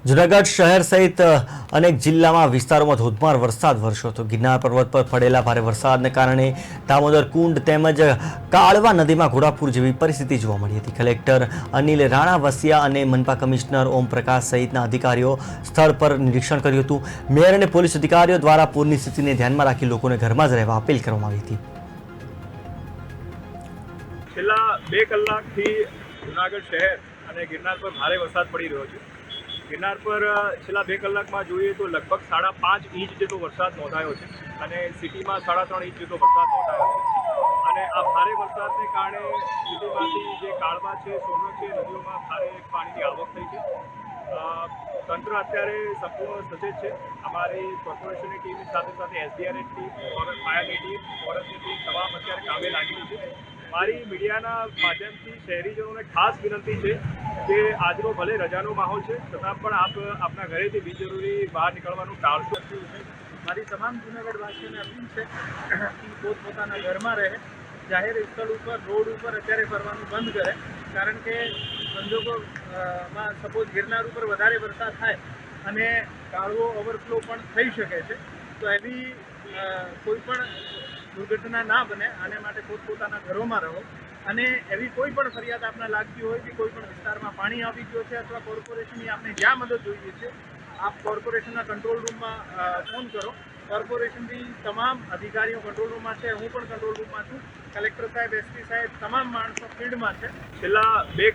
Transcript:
જૂનાગઢ શહેર સહિત અનેક જિલ્લામાં વિસ્તારોમાં ધોધમાર વરસાદ વરસ્યો હતો। ગિરનાર પર્વત પર પડેલા ભારે વરસાદને કારણે દામોદર કુંડ તેમજ કાળવા નદીમાં ઘોડાપૂર જેવી પરિસ્થિતિ જોવા મળી હતી। કલેક્ટર અનિલ રાણાવસિયા અને મનપા કમિશનર ઓમ પ્રકાશ સહિતના અધિકારીઓ સ્થળ પર નિરીક્ષણ કર્યું હતું। મેયર અને પોલીસ અધિકારીઓ દ્વારા પૂરની સ્થિતિને ધ્યાનમાં રાખી લોકોને ઘરમાં જ રહેવા અપીલ કરવામાં આવી હતી। છેલ્લા 2 કલાકથી જૂનાગઢ શહેર અને ગિરનાર પર ભારે વરસાદ પડી રહ્યો છે। ગિરનાર પર છેલ્લા 2 કલાકમાં જોઈએ તો લગભગ 5.5 ઇંચ જેટલો વરસાદ નોંધાયો છે અને સિટીમાં 3.5 ઇંચ જેટલો વરસાદ નોંધાયો છે। અને આ ભારે વરસાદને કારણે સિટીમાંથી જે કાળવા છે, સોનો છે, નદીઓમાં ભારે પાણીની આવક થઈ છે। તંત્ર અત્યારે સંપૂર્ણ સજ્જ છે। અમારી કોર્પોરેશનની ટીમની સાથે સાથે એસડીઆરની ટીમ, ફાયરની ટીમ, ફોરેસ્ટની ટીમ તમામ અત્યારે કામે લાગેલી છે। મારી મીડિયાના માધ્યમથી શહેરીજનોને ખાસ વિનંતી છે કે આજનો ભલે રજાનો માહોલ છે છતાં પણ આપ આપના ઘરેથી બિનજરૂરી બહાર નીકળવાનું ટાળશો। મારી તમામ જૂનાગઢવાસીઓને અપીલ છે કે પોતપોતાના ઘરમાં રહે, જાહેર સ્થળ ઉપર, રોડ ઉપર અત્યારે ફરવાનું બંધ કરે, કારણ કે સંજોગોમાં સપોઝ ગિરનાર ઉપર વધારે વરસાદ થાય અને કાળવો ઓવરફ્લો પણ થઈ શકે છે, તો એવી કોઈ પણ દુર્ઘટના ના બને આને માટે પોતપોતાના ઘરોમાં રહો। અને એવી કોઈ પણ ફરિયાદ આપને લાગતી હોય કે કોઈ પણ વિસ્તારમાં પાણી આવી ગયો છે અથવા કોર્પોરેશનની આપને જ્યાં મદદ જોઈએ છે, આપ કોર્પોરેશનના કંટ્રોલ રૂમમાં ફોન કરો। કોર્પોરેશનથી તમામ અધિકારીઓ કંટ્રોલ રૂમમાં છે, હું પણ કંટ્રોલ રૂમમાં છું, કલેક્ટર સાહેબ, એસપી સાહેબ, તમામ માણસો ફિલ્ડમાં છે। છેલ્લા 2